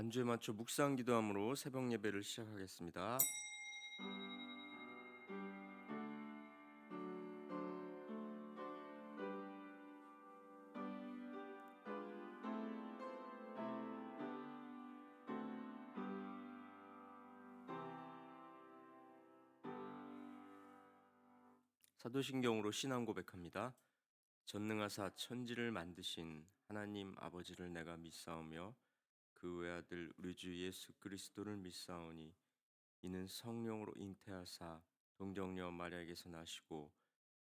반주에 맞춰 묵상 기도함으로 새벽 예배를 시작하겠습니다. 사도신경으로 신앙 고백합니다. 전능하사 천지를 만드신 하나님 아버지를 내가 믿사오며 그 외아들 우리 주 예수 그리스도를 믿사오니 이는 성령으로 잉태하사 동정녀 마리아에게서 나시고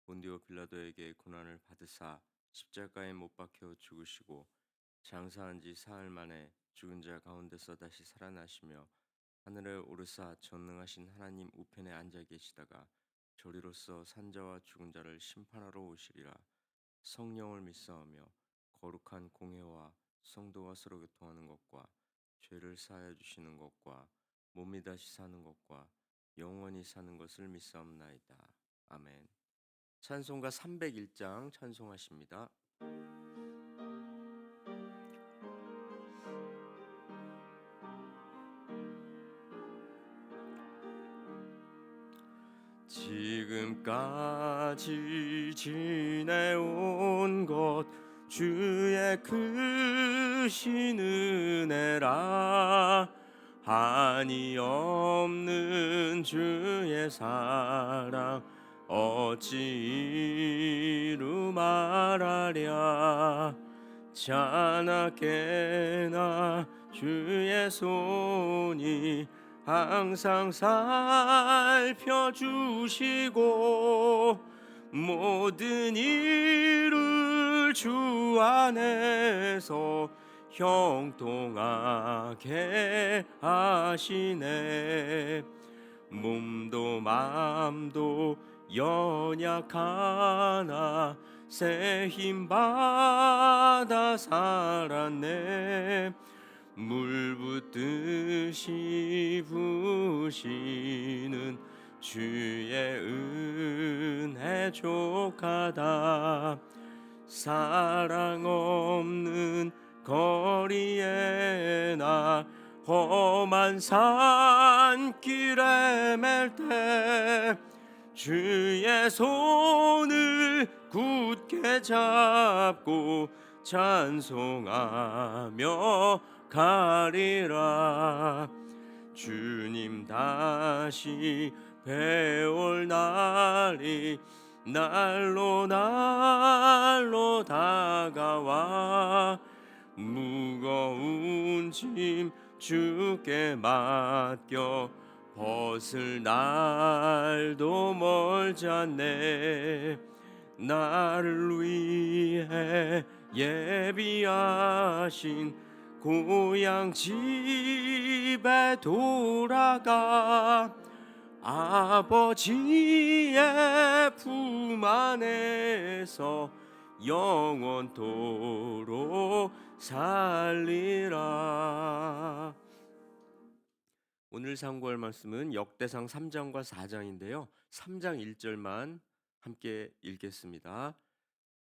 본디오 빌라도에게 고난을 받으사 십자가에 못 박혀 죽으시고 장사한 지 사흘 만에 죽은 자 가운데서 다시 살아나시며 하늘에 오르사 전능하신 하나님 우편에 앉아 계시다가 저리로서 산자와 죽은 자를 심판하러 오시리라. 성령을 믿사오며 거룩한 공회와 성도와 서로 교통하는 것과 죄를 사하여 주시는 것과 몸이 다시 사는 것과 영원히 사는 것을 믿사옵나이다. 아멘. 찬송가 301장 찬송하십니다. 지금까지 지내온 것 주의 크신 은혜라. 한이 없는 주의 사랑 어찌 이루 말하랴. 자나깨나 주의 손이 항상 살펴주시고 모든 일을 주 안에서 형통하게 하시네. 몸도 맘도 연약하나 새 힘 받아 살았네. 물 붓듯이 부으시는 주의 은혜 족하다. 사랑 없는 거리에 나 험한 산길에 맬 때 주의 손을 굳게 잡고 찬송하며 가리라. 주님 다시 배올 날이 날로 날로 다가와 무거운 짐 주께 맡겨 벗을 날도 멀지 않네. 나를 위해 예비하신 고향 집에 돌아가 아버지의 품 안에서 영원토록 살리라. 오늘 상고할 말씀은 역대상 3장과 4장인데요. 3장 1절만 함께 읽겠습니다.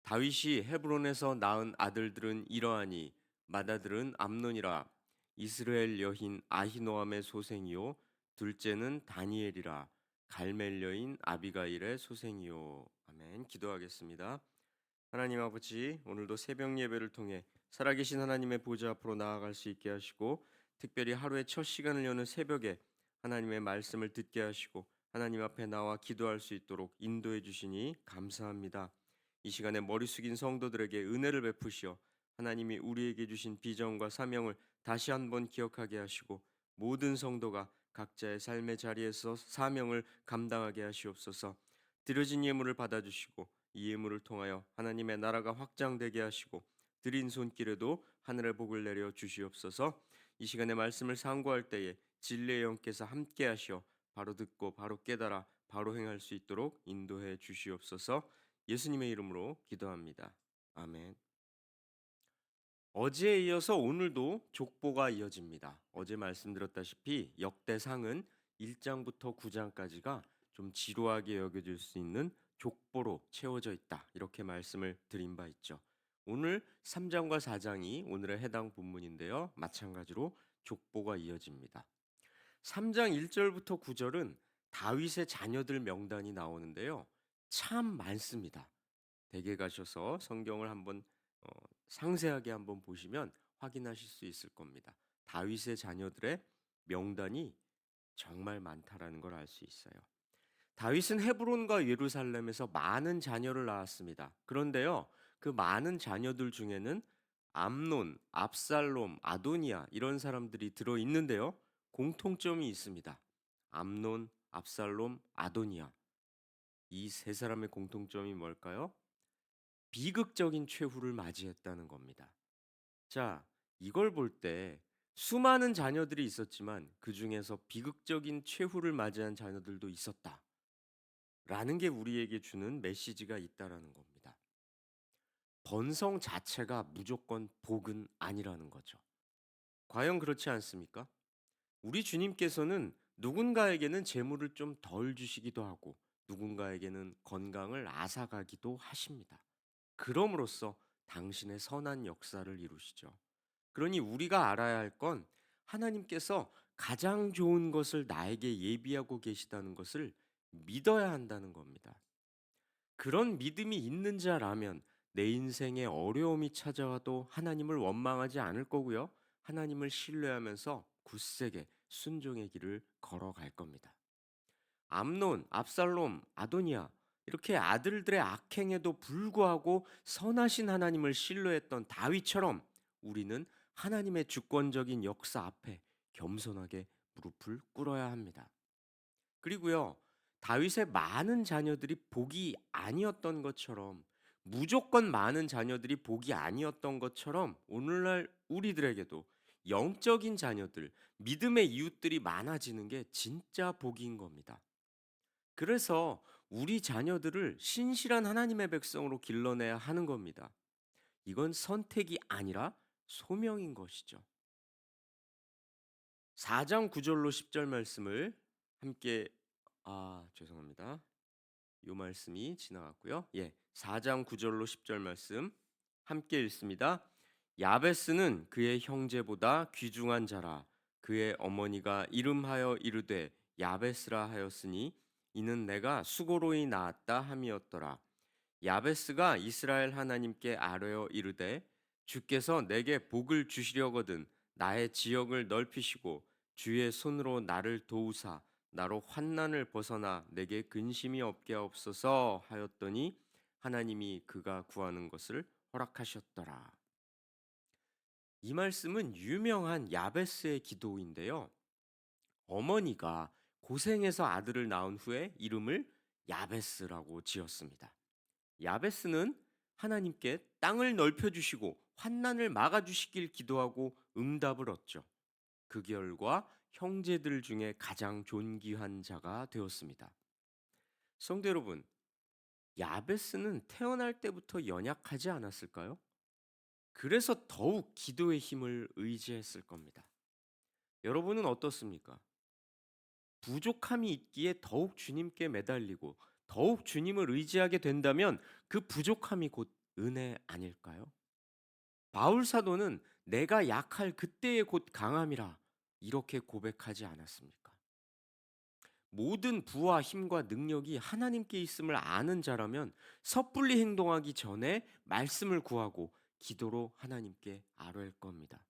다윗이 헤브론에서 낳은 아들들은 이러하니 맏아들은 암논이라. 이스라엘 여인 아히노암의 소생이요 둘째는 다니엘이라. 갈멜 여인 아비가일의 소생이요. 아멘. 기도하겠습니다. 하나님 아버지, 오늘도 새벽 예배를 통해 살아계신 하나님의 보좌 앞으로 나아갈 수 있게 하시고 특별히 하루의 첫 시간을 여는 새벽에 하나님의 말씀을 듣게 하시고 하나님 앞에 나와 기도할 수 있도록 인도해 주시니 감사합니다. 이 시간에 머리 숙인 성도들에게 은혜를 베푸시어 하나님이 우리에게 주신 비전과 사명을 다시 한번 기억하게 하시고 모든 성도가 각자의 삶의 자리에서 사명을 감당하게 하시옵소서. 드려진 예물을 받아주시고 이 예물을 통하여 하나님의 나라가 확장되게 하시고 드린 손길에도 하늘의 복을 내려 주시옵소서. 이 시간에 말씀을 상고할 때에 진리의 영께서 함께 하시어 바로 듣고 바로 깨달아 바로 행할 수 있도록 인도해 주시옵소서. 예수님의 이름으로 기도합니다. 아멘. 어제에 이어서 오늘도 족보가 이어집니다. 어제 말씀드렸다시피 역대상은 1장부터 9장까지가 좀 지루하게 여겨질 수 있는 족보로 채워져 있다. 이렇게 말씀을 드린 바 있죠. 오늘 3장과 4장이 오늘의 해당 본문인데요. 마찬가지로 족보가 이어집니다. 3장 1절부터 9절은 다윗의 자녀들 명단이 나오는데요. 참 많습니다. 댁에 가셔서 성경을 한번 어, 상세하게 한번 보시면 확인하실 수 있을 겁니다. 다윗의 자녀들의 명단이 정말 많다라는 걸 알 수 있어요. 다윗은 헤브론과 예루살렘에서 많은 자녀를 낳았습니다. 그런데요, 그 많은 자녀들 중에는 암논, 압살롬, 아도니아 이런 사람들이 들어 있는데요. 공통점이 있습니다. 암논, 압살롬, 아도니아. 이 세 사람의 공통점이 뭘까요? 비극적인 최후를 맞이했다는 겁니다. 자, 이걸 볼 때 수많은 자녀들이 있었지만 그 중에서 비극적인 최후를 맞이한 자녀들도 있었다. 라는 게 우리에게 주는 메시지가 있다라는 겁니다. 번성 자체가 무조건 복은 아니라는 거죠. 과연 그렇지 않습니까? 우리 주님께서는 누군가에게는 재물을 좀 덜 주시기도 하고 누군가에게는 건강을 앗아가기도 하십니다. 그럼으로써 당신의 선한 역사를 이루시죠. 그러니 우리가 알아야 할 건 하나님께서 가장 좋은 것을 나에게 예비하고 계시다는 것을 믿어야 한다는 겁니다. 그런 믿음이 있는 자라면 내 인생에 어려움이 찾아와도 하나님을 원망하지 않을 거고요. 하나님을 신뢰하면서 굳세게 순종의 길을 걸어갈 겁니다. 암논, 압살롬, 아도니아 이렇게 아들들의 악행에도 불구하고 선하신 하나님을 신뢰했던 다윗처럼 우리는 하나님의 주권적인 역사 앞에 겸손하게 무릎을 꿇어야 합니다. 그리고요, 다윗의 많은 자녀들이 복이 아니었던 것처럼 무조건 많은 자녀들이 복이 아니었던 것처럼 오늘날 우리들에게도 영적인 자녀들, 믿음의 이웃들이 많아지는 게 진짜 복인 겁니다. 그래서 우리 자녀들을 신실한 하나님의 백성으로 길러내야 하는 겁니다. 이건 선택이 아니라 소명인 것이죠. 4장 9절로 10절 말씀을 함께 죄송합니다. 요 말씀이 지나갔고요. 예. 4장 9절로 10절 말씀 함께 읽습니다. 야베스는 그의 형제보다 귀중한 자라 그의 어머니가 이름하여 이르되 야베스라 하였으니 이는 내가 수고로이 낳았다 함이었더라. 야베스가 이스라엘 하나님께 아뢰어 이르되 주께서 내게 복을 주시려거든 나의 지역을 넓히시고 주의 손으로 나를 도우사 나로 환난을 벗어나 내게 근심이 없게 하옵소서 하였더니 하나님이 그가 구하는 것을 허락하셨더라. 이 말씀은 유명한 야베스의 기도인데요. 어머니가 고생해서 아들을 낳은 후에 이름을 야베스라고 지었습니다. 야베스는 하나님께 땅을 넓혀 주시고 환난을 막아 주시길 기도하고 응답을 얻죠. 그 결과 형제들 중에 가장 존귀한 자가 되었습니다. 성도 여러분, 야베스는 태어날 때부터 연약하지 않았을까요? 그래서 더욱 기도의 힘을 의지했을 겁니다. 여러분은 어떻습니까? 부족함이 있기에 더욱 주님께 매달리고 더욱 주님을 의지하게 된다면 그 부족함이 곧 은혜 아닐까요? 바울 사도는 내가 약할 그때의 곧 강함이라 이렇게 고백하지 않았습니까? 모든 부와 힘과 능력이 하나님께 있음을 아는 자라면 섣불리 행동하기 전에 말씀을 구하고 기도로 하나님께 아뢰을 겁니다.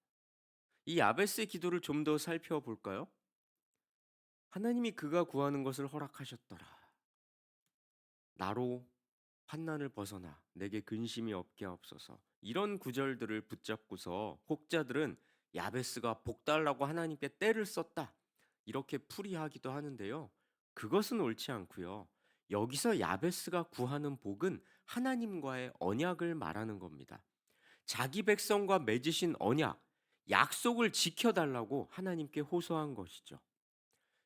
이 야베스의 기도를 좀 더 살펴볼까요? 하나님이 그가 구하는 것을 허락하셨더라. 나로 환난을 벗어나 내게 근심이 없게 하옵소서. 이런 구절들을 붙잡고서 혹자들은 야베스가 복 달라고 하나님께 때를 썼다. 이렇게 풀이하기도 하는데요. 그것은 옳지 않고요. 여기서 야베스가 구하는 복은 하나님과의 언약을 말하는 겁니다. 자기 백성과 맺으신 언약, 약속을 지켜달라고 하나님께 호소한 것이죠.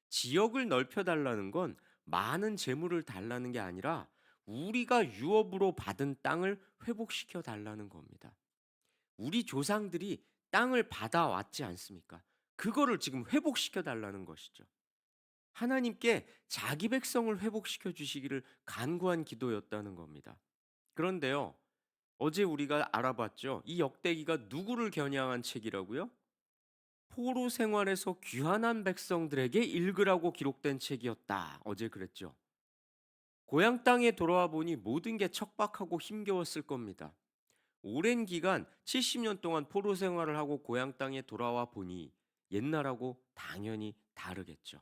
지역을 넓혀달라는 건 많은 재물을 달라는 게 아니라 우리가 유업으로 받은 땅을 회복시켜 달라는 겁니다. 우리 조상들이 땅을 받아왔지 않습니까? 그거를 지금 회복시켜 달라는 것이죠. 하나님께 자기 백성을 회복시켜 주시기를 간구한 기도였다는 겁니다. 그런데요, 어제 우리가 알아봤죠. 이 역대기가 누구를 겨냥한 책이라고요? 포로 생활에서 귀환한 백성들에게 읽으라고 기록된 책이었다. 어제 그랬죠. 고향 땅에 돌아와 보니 모든 게 척박하고 힘겨웠을 겁니다. 오랜 기간 70년 동안 포로 생활을 하고 고향 땅에 돌아와 보니 옛날하고 당연히 다르겠죠.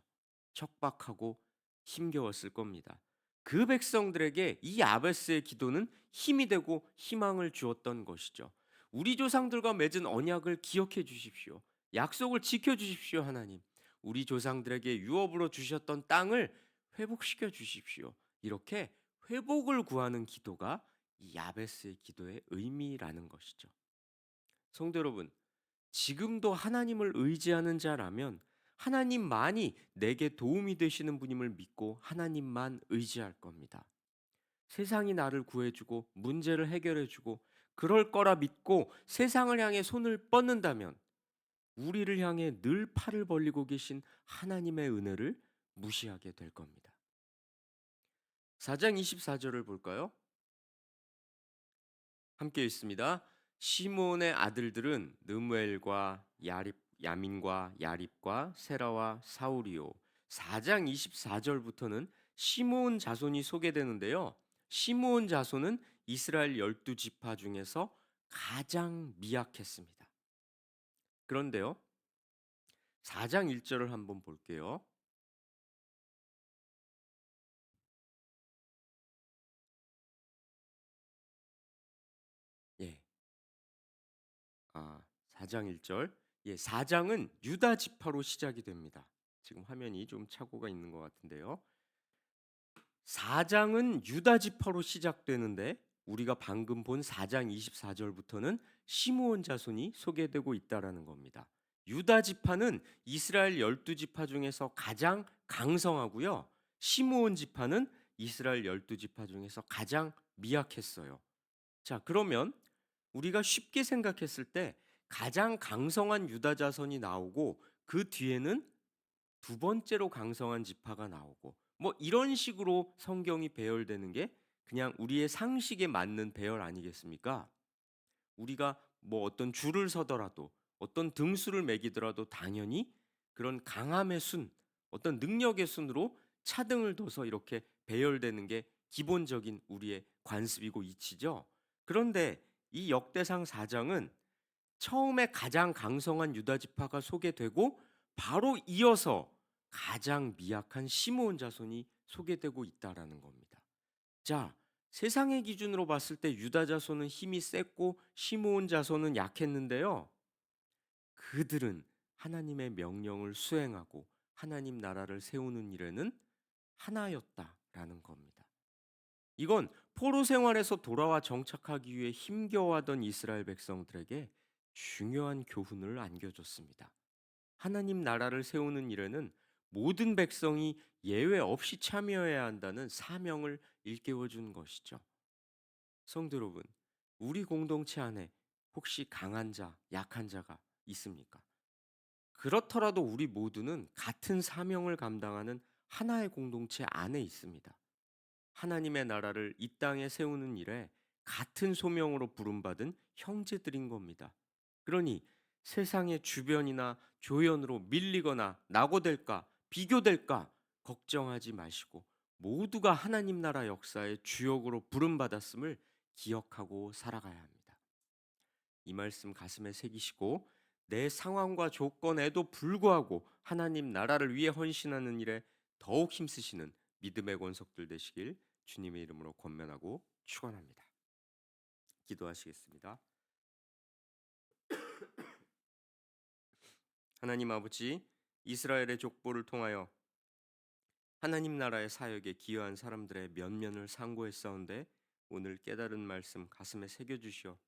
척박하고 힘겨웠을 겁니다. 그 백성들에게 이 아베스의 기도는 힘이 되고 희망을 주었던 것이죠. 우리 조상들과 맺은 언약을 기억해 주십시오. 약속을 지켜 주십시오, 하나님. 우리 조상들에게 유업으로 주셨던 땅을 회복시켜 주십시오. 이렇게 회복을 구하는 기도가 이 야베스의 기도의 의미라는 것이죠. 성도 여러분, 지금도 하나님을 의지하는 자라면 하나님만이 내게 도움이 되시는 분임을 믿고 하나님만 의지할 겁니다. 세상이 나를 구해주고 문제를 해결해주고 그럴 거라 믿고 세상을 향해 손을 뻗는다면 우리를 향해 늘 팔을 벌리고 계신 하나님의 은혜를 무시하게 될 겁니다. 4장 24절을 볼까요? 함께 읽습니다. 시므온의 아들들은 느무엘과 야민과 야립과 세라와 사울이요. 4장 24절부터는 시므온 자손이 소개되는데요. 시므온 자손은 이스라엘 12지파 중에서 가장 미약했습니다. 그런데요. 4장 1절을 한번 볼게요. 예. 4장 1절. 예, 4장은 유다 지파로 시작이 됩니다. 지금 화면이 좀 착오가 있는 것 같은데요. 4장은 유다 지파로 시작되는데 우리가 방금 본 4장 24절부터는 시므온 자손이 소개되고 있다라는 겁니다. 유다 지파는 이스라엘 12지파 중에서 가장 강성하고요. 시므온 지파는 이스라엘 12지파 중에서 가장 미약했어요. 자, 그러면 우리가 쉽게 생각했을 때 가장 강성한 유다 자손이 나오고 그 뒤에는 두 번째로 강성한 지파가 나오고 뭐 이런 식으로 성경이 배열되는 게 그냥 우리의 상식에 맞는 배열 아니겠습니까? 우리가 뭐 어떤 줄을 서더라도 어떤 등수를 매기더라도 당연히 그런 강함의 순, 어떤 능력의 순으로 차등을 둬서 이렇게 배열되는 게 기본적인 우리의 관습이고 이치죠. 그런데 이 역대상 4장은 처음에 가장 강성한 유다 지파가 소개되고 바로 이어서 가장 미약한 시므온 자손이 소개되고 있다라는 겁니다. 자, 세상의 기준으로 봤을 때 유다 자손은 힘이 셌고 시므온 자손은 약했는데요. 그들은 하나님의 명령을 수행하고 하나님 나라를 세우는 일에는 하나였다라는 겁니다. 이건 포로 생활에서 돌아와 정착하기 위해 힘겨워하던 이스라엘 백성들에게 중요한 교훈을 안겨줬습니다. 하나님 나라를 세우는 일에는 모든 백성이 예외 없이 참여해야 한다는 사명을 일깨워 준 것이죠. 성도 여러분, 우리 공동체 안에 혹시 강한 자, 약한 자가 있습니까? 그렇더라도 우리 모두는 같은 사명을 감당하는 하나의 공동체 안에 있습니다. 하나님의 나라를 이 땅에 세우는 일에 같은 소명으로 부름받은 형제들인 겁니다. 그러니 세상의 주변이나 조연으로 밀리거나 낙오될까, 비교될까 걱정하지 마시고 모두가 하나님 나라 역사의 주역으로 부름받았음을 기억하고 살아가야 합니다. 이 말씀 가슴에 새기시고 내 상황과 조건에도 불구하고 하나님 나라를 위해 헌신하는 일에 더욱 힘쓰시는 믿음의 권속들 되시길 주님의 이름으로 권면하고 축원합니다. 기도하시겠습니다. 하나님 아버지, 이스라엘의 족보를 통하여 하나님 나라의 사역에 기여한 사람들의 면면을 상고했사온데 오늘 깨달은 말씀 가슴에 새겨 주시어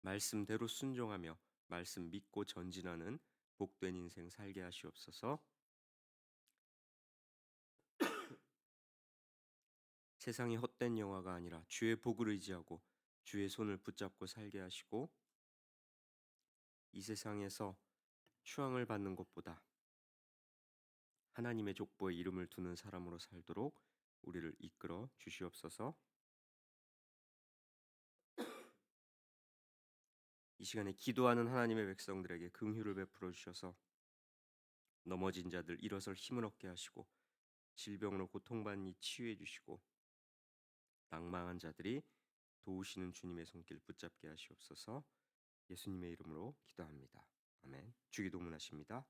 말씀대로 순종하며 말씀 믿고 전진하는 복된 인생 살게 하시옵소서. 세상이 헛된 영화가 아니라 주의 복을 의지하고 주의 손을 붙잡고 살게 하시고 이 세상에서 추앙을 받는 것보다 하나님의 족보에 이름을 두는 사람으로 살도록 우리를 이끌어 주시옵소서. 이 시간에 기도하는 하나님의 백성들에게 긍휼을 베풀어 주셔서 넘어진 자들 일어설 힘을 얻게 하시고 질병으로 고통받니 치유해 주시고 낭망한 자들이 도우시는 주님의 손길 붙잡게 하시옵소서. 예수님의 이름으로 기도합니다. 아멘. 주기도문하십니다.